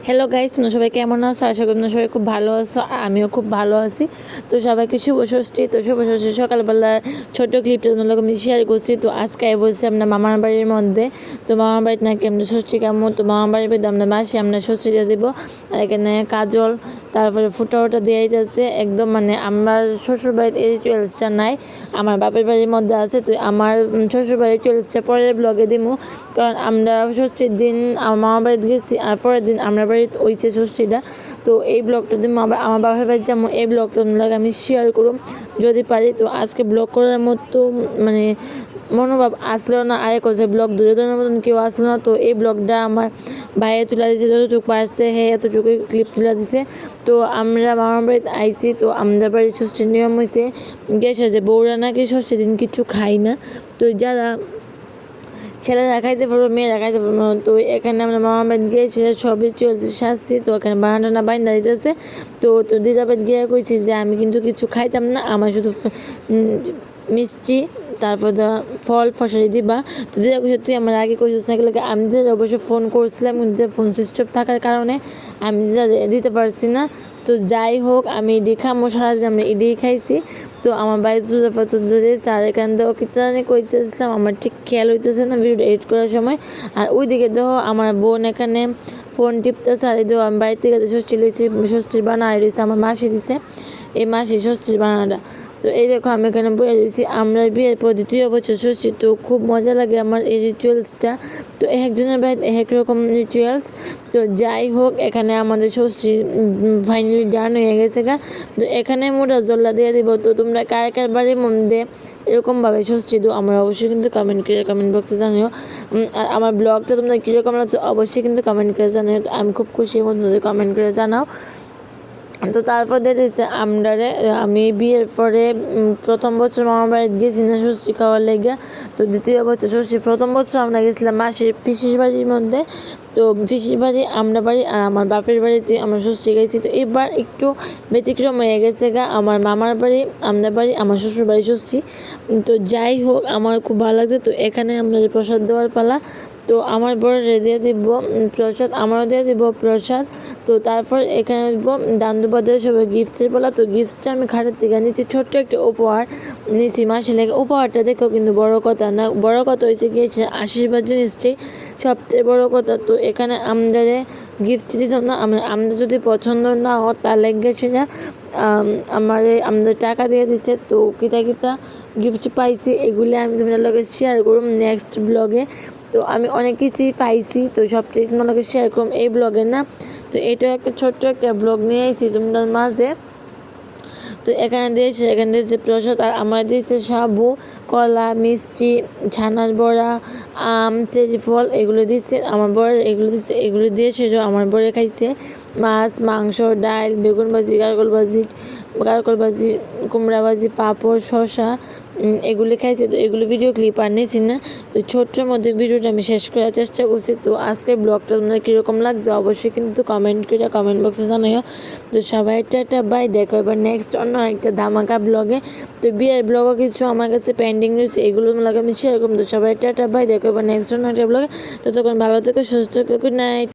Hello guys, তোমরা সবাই কেমন আছো? আশা করি তোমরা সবাই খুব ভালো আছো। আমিও খুব ভালো আছি। তো সবাইকে শুভ ষষ্ঠী। তো শুভ ষষ্ঠী সকালবেলা ছোটো ক্লিপটা তোমাদের আমি শেয়ার করছি। তো আজকে বলছি আমরা মামার বাড়ির মধ্যে। তো মামার বাড়িতে নাকি আমরা ষষ্ঠী কেমন, তো মামার বাড়ির মধ্যে আমরা মাসে আমরা ষষ্ঠী দিয়ে দেবো। আর এখানে কাজল, তারপরে ফুটা দিয়ে দিতেছে একদম। মানে আমার শ্বশুর বাড়িতে এই রিচুয়ালসটা নাই, আমার বাপের বাড়ির মধ্যে আছে। তো আমার শ্বশুর বাড়ির রিচুয়ালসটা পরের ব্লগে দিবো, কারণ আমরা ষষ্ঠীর দিন আমার মামার বাড়িতে গেছি আর পরের দিন আমরা বাড়িতে ওইছে ষষ্ঠীটা। তো এই ব্লগটা দিন আমার বাবার বাড়ি যেমন এই ব্লগটা লাগে আমি শেয়ার করুম যদি পারি। তো আজকে ব্লগ করার মতো মানে মনোভাব আসলো না, আরেক হচ্ছে ব্লগ দূরে দূরের মতন কেউ আসলো না। তো এই ব্লগটা আমার ভাইয়ে তুলে দিয়েছে, যতটুকু পারছে এতটুকু ক্লিপ তুলে দিছে। তো আমরা মামার বাড়িতে আইছি। তো আমাদের বাড়ির ষষ্ঠীর নিয়ম হয়েছে গেছে যে বউরা নাকি ষষ্ঠীর দিন কিছু খাই না। তো যারা ছেলেরা খাইতে পারবো, মেয়েরা খাইতে পারবো। তো এখানে আমরা মামা বাড়ি গিয়েছি, সবই চলছে সাজছি। তো এখানে বানাটানা বাইন্দা দিতেছে। তো দিদাবাদ গিয়ে কইছি যে আমি কিন্তু কিছু খাইতাম না, আমার শুধু মিষ্টি তারপর ফল ফসলি দিবা। তো দিদা কইছে তুই আমার আগে কইছিস না, লাগে আমি দিদা অবশ্য ফোন করছিলাম, কিন্তু ফোন সুইচ অফ থাকার কারণে আমি দিতে পারছি না। তো যাই হোক, আমি এডি খামো, সারাদিন আমরা এডিই খাইছি। তো আমার বাইশ দুর্গা স্যার এখান থেকে কিতানি কইতেছিলাম, আমার ঠিক খেয়াল হইতেছে না ভিডিও এডিট করার সময়। আর ওইদিকে দেখো আমার বোন এখানে ফোন টিপতেছে। আর দেখো আমি বাড়ি থেকে ষষ্ঠী লইছি, ষষ্ঠীর বানা রয়েছে আমার মাসি দিছে, এই মাসি ষষ্ঠীর বানাটা। তো এই দেখো আমি এখানে বলে দিয়েছি আমরা বিয়ের পর দ্বিতীয় বছর ষষ্ঠী। তো খুব মজা লাগে আমার এই রিচুয়ালসটা। তো একজনের বাড়িতে এক রকম রিচুয়ালস। তো যাই হোক, এখানে আমাদের ষষ্ঠী ফাইনালি ডান হয়ে গেছে গা। তো এখানে মোটা জল্লা দিয়ে দিব। তো তোমরা কার কার বাড়ির মধ্যে এরকমভাবে ষষ্ঠী দো আমার অবশ্যই কিন্তু কমেন্ট বক্সে জানিও। আর আমার ব্লগটা তোমরা কীরকম লাগছে অবশ্যই কিন্তু কমেন্ট করে জানিও। তো আমি খুব খুশি বন্ধুদের কমেন্ট করে জানাও। তো তারপর দেখেছে আমি বিয়ের পরে প্রথম বছর মামার বাড়িতে গেছি না ষষ্ঠী খাওয়ার লেগে। তো দ্বিতীয় বছর ষষ্ঠী, প্রথম বছর আমরা গেছিলাম মাসির পিসির বাড়ির মধ্যে। তো পিসির বাড়ি আমরা বাড়ি আর আমার বাপের বাড়িতে আমরা ষষ্ঠী গেছি। তো এবার একটু ব্যতিক্রম হয়ে গেছে গা, আমার মামার বাড়ি আমরা বাড়ি আমার শ্বশুর বাড়ি ষষ্ঠী। তো যাই হোক, আমার খুব ভালো লাগছে। তো এখানে আমরা প্রসাদ দেওয়ার পালা। তো আমার বড় দিয়ে দিব প্রসাদ, আমারও দিয়ে দিব প্রসাদ। তো তারপর এখানে দিব দান দুপাদের সবাই গিফটের বলা। তো গিফটটা আমি খাটের থেকে নিয়েছি, ছোট্ট একটা উপহার নিয়েছি মাসি লেগে। উপহারটা দেখো কিন্তু বড় কথা না, বড় কথা হয়েছে গিয়েছে আশীর্বাদ জিনিসটাই সবচেয়ে বড় কথা। তো এখানে আমাদের গিফট দিতাম না, আমাদের যদি পছন্দ না হয় তাহলে গেছে না আমাদের টাকা দিয়ে দিচ্ছে। তো কিতা গিফট পাইছি এগুলি আমি তোমাদের লগে শেয়ার করব নেক্সট ব্লগে। তো আমি অনেক কিছুই পাইছি, তো সবটাই তোমার লগে শেয়ার করব এই ব্লগে না। তো এটা একটা ছোট্ট একটা ব্লগ নিয়ে আসছি তোমাদের মাঝে। তো এখানে দিয়েছে প্রসাদ, আর আমার দিয়েছে সাবু, কলা, মিষ্টি, ছানার বড়া, আম, চেরি ফল এগুলো দিচ্ছে আমার বড়। এগুলো দিয়েছে আমার বড়ে খাইছে মাছ, মাংস, ডাল, বেগুন ভাজি, কারকল ভাজি, কুমড়া ভাজি, পাঁপড়, শসা এগুলি খাইছে। তো এগুলো ভিডিও ক্লিপ আর নিয়েছি না। তো ছোট্টের মধ্যে ভিডিওটা আমি শেষ করার চেষ্টা করছি। তো আজকের ব্লগটা তোমাদের কীরকম লাগছে অবশ্যই কিন্তু কমেন্ট বক্সে জানাইও। তো সবাই টাটা বাই, দেখো এবার নেক্সট অন্য একটা ধামাকা ব্লগে। তো বিয়ের ব্লগও কিছু আমার কাছে পেন্ডিং রয়েছে, এগুলো লাগে আমি শেয়ার করবো। তো সবাই টাটা বাই, দেখো এবার নেক্সট অন্য একটা ব্লগে। ততক্ষণ ভালো থেকো, সুস্থ থেকো, গুড নাইট।